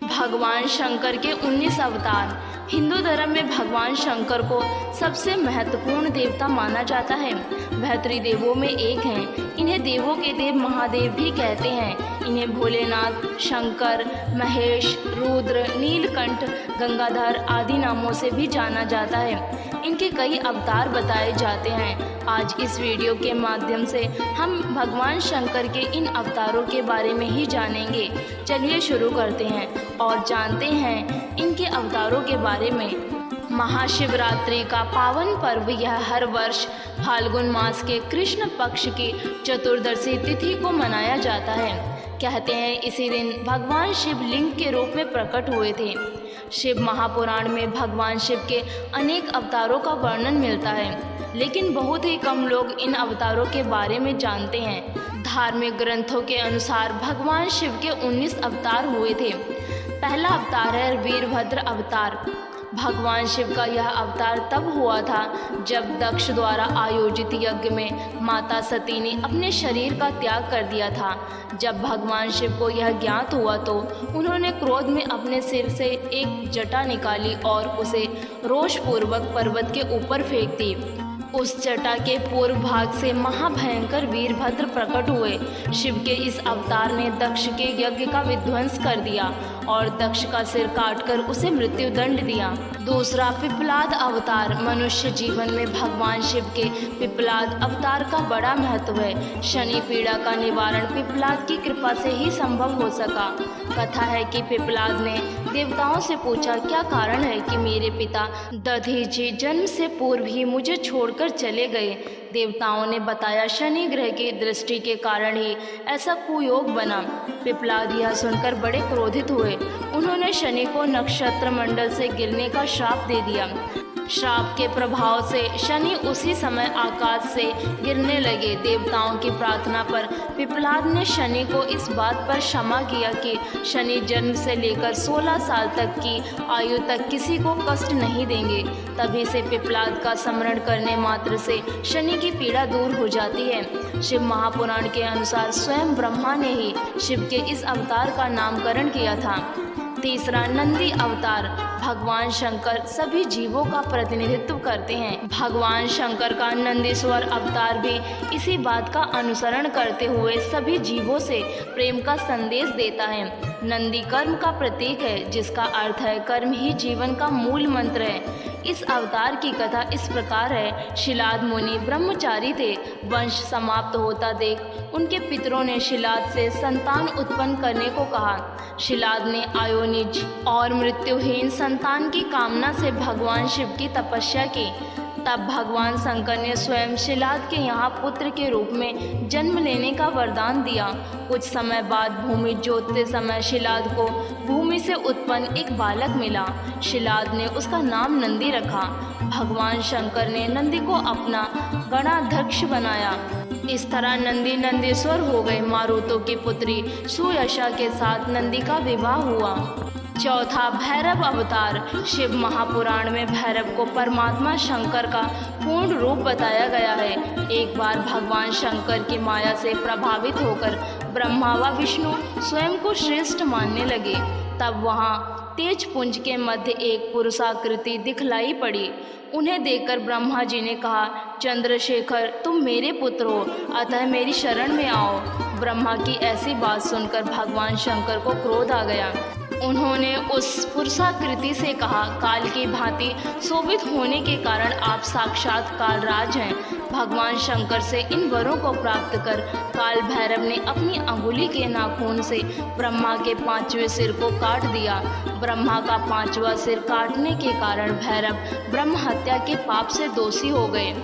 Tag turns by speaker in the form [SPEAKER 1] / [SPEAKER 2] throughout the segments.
[SPEAKER 1] भगवान शंकर के 19 अवतार। हिंदू धर्म में भगवान शंकर को सबसे महत्वपूर्ण देवता माना जाता है। वह त्रिदेवों में एक हैं। इन्हें देवों के देव महादेव भी कहते हैं। इन्हें भोलेनाथ, शंकर, महेश, रुद्र, नीलकंठ, गंगाधर आदि नामों से भी जाना जाता है। इनके कई अवतार बताए जाते हैं। आज इस वीडियो के माध्यम से हम भगवान शंकर के इन अवतारों के बारे में ही जानेंगे। चलिए शुरू करते हैं और जानते हैं इनके अवतारों के बारे में। महाशिवरात्रि का पावन पर्व यह हर वर्ष फाल्गुन मास के कृष्ण पक्ष की चतुर्दशी तिथि को मनाया जाता है। कहते हैं इसी दिन भगवान शिव लिंग के रूप में प्रकट हुए थे। शिव महापुराण में भगवान शिव के अनेक अवतारों का वर्णन मिलता है, लेकिन बहुत ही कम लोग इन अवतारों के बारे में जानते हैं। धार्मिक ग्रंथों के अनुसार भगवान शिव के 19 अवतार हुए थे। पहला अवतार है वीरभद्र अवतार। भगवान शिव का यह अवतार तब हुआ था जब दक्ष द्वारा आयोजित यज्ञ में माता सती ने अपने शरीर का त्याग कर दिया था। जब भगवान शिव को यह ज्ञात हुआ तो उन्होंने क्रोध में अपने सिर से एक जटा निकाली और उसे रोषपूर्वक पर्वत के ऊपर फेंक दी। उस जटा के पूर्व भाग से महाभयंकर वीरभद्र प्रकट हुए। शिव के इस अवतार ने दक्ष के यज्ञ का विध्वंस कर दिया और दक्ष का सिर काटकर उसे मृत्युदंड दिया। दूसरा पिप्पलाद अवतार। मनुष्य जीवन में भगवान शिव के पिप्पलाद अवतार का बड़ा महत्व है। शनि पीड़ा का निवारण पिप्पलाद की कृपा से ही संभव हो सका। कथा है कि पिप्पलाद ने देवताओं से पूछा, क्या कारण है कि मेरे पिता दधीचि जन्म से पूर्व ही मुझे छोड़कर चले गए। देवताओं ने बताया, शनि ग्रह की दृष्टि के कारण ही ऐसा कुयोग बना। पिप्पलाद यह सुनकर बड़े क्रोधित हुए। उन्होंने शनि को नक्षत्र मंडल से गिरने का श्राप दे दिया। श्राप के प्रभाव से शनि उसी समय आकाश से गिरने लगे। देवताओं की प्रार्थना पर पिप्पलाद ने शनि को इस बात पर क्षमा किया कि शनि जन्म से लेकर 16 साल तक की आयु तक किसी को कष्ट नहीं देंगे। तभी से पिप्पलाद का स्मरण करने मात्र से शनि की पीड़ा दूर हो जाती है। शिव महापुराण के अनुसार स्वयं ब्रह्मा ने ही शिव के इस अवतार का नामकरण किया था। तीसरा नंदी अवतार। भगवान शंकर सभी जीवों का प्रतिनिधित्व करते हैं। भगवान शंकर का नंदीश्वर अवतार भी इसी बात का अनुसरण करते हुए सभी जीवों से प्रेम का संदेश देता है। नंदी कर्म का प्रतीक है, जिसका अर्थ है कर्म ही जीवन का मूल मंत्र है। इस अवतार की कथा इस प्रकार है। शिलाद मुनि ब्रह्मचारी थे। वंश समाप्त होता देख उनके पितरों ने शिलाद से संतान उत्पन्न करने को कहा। शिलाद ने आयोनिज और मृत्युहीन संतान की कामना से भगवान शिव की तपस्या की। तब भगवान शंकर ने स्वयं शिलाद के यहाँ पुत्र के रूप में जन्म लेने का वरदान दिया। कुछ समय बाद भूमि जोतते समय शिलाद को भूमि से उत्पन्न एक बालक मिला। शिलाद ने उसका नाम नंदी रखा। भगवान शंकर ने नंदी को अपना गणाध्यक्ष बनाया। इस तरह नंदी नंदीश्वर हो गए। मारुतों की पुत्री सुयशा के साथ नंदी का विवाह हुआ। चौथा भैरव अवतार। शिव महापुराण में भैरव को परमात्मा शंकर का पूर्ण रूप बताया गया है। एक बार भगवान शंकर की माया से प्रभावित होकर ब्रह्मा व विष्णु स्वयं को श्रेष्ठ मानने लगे। तब वहाँ तेज पुंज के मध्य एक पुरुषाकृति दिखलाई पड़ी। उन्हें देखकर ब्रह्मा जी ने कहा, चंद्रशेखर तुम मेरे पुत्र हो, अतः मेरी शरण में आओ। ब्रह्मा की ऐसी बात सुनकर भगवान शंकर को क्रोध आ गया। उन्होंने उस पुरुषाकृति से कहा, काल की भांति शोभित होने के कारण आप साक्षात कालराज हैं। भगवान शंकर से इन वरों को प्राप्त कर काल भैरव ने अपनी अंगुली के नाखून से ब्रह्मा के 5वें सिर को काट दिया। ब्रह्मा का 5वां सिर काटने के कारण भैरव ब्रह्म हत्या के पाप से दोषी हो गए।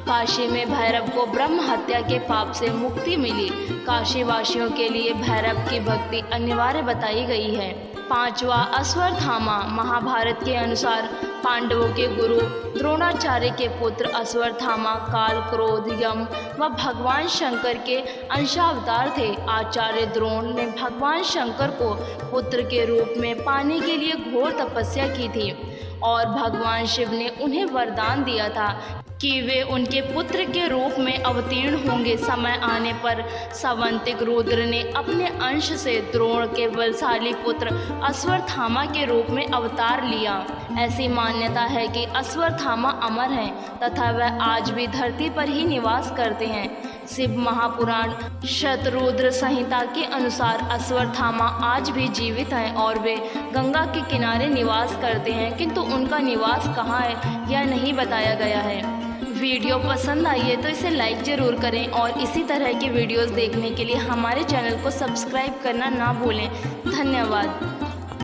[SPEAKER 1] काशी में भैरव को ब्रह्म हत्या के पाप से मुक्ति मिली। काशी वासियों के लिए भैरव की भक्ति अनिवार्य बताई गई है। पांचवा अश्वत्थामा। महाभारत के अनुसार पांडवों के गुरु द्रोणाचार्य के पुत्र अश्वत्थामा काल, क्रोध, यम व भगवान शंकर के अंशावतार थे। आचार्य द्रोण ने भगवान शंकर को पुत्र के रूप में पाने के लिए घोर तपस्या की थी और भगवान शिव ने उन्हें वरदान दिया था कि वे उनके पुत्र के रूप में अवतीर्ण होंगे। समय आने पर सावंतिक रुद्र ने अपने अंश से द्रोण के बलशाली पुत्र अश्वत्थामा के रूप में अवतार लिया। ऐसी मान्यता है कि अश्वत्थामा अमर हैं तथा वह आज भी धरती पर ही निवास करते हैं। शिव महापुराण शतरुद्र संहिता के अनुसार अश्वत्थामा आज भी जीवित हैं और वे गंगा के किनारे निवास करते हैं, किंतु उनका निवास कहाँ है यह नहीं बताया गया है। वीडियो पसंद आई है तो इसे लाइक ज़रूर करें और इसी तरह की वीडियोस देखने के लिए हमारे चैनल को सब्सक्राइब करना ना भूलें। धन्यवाद।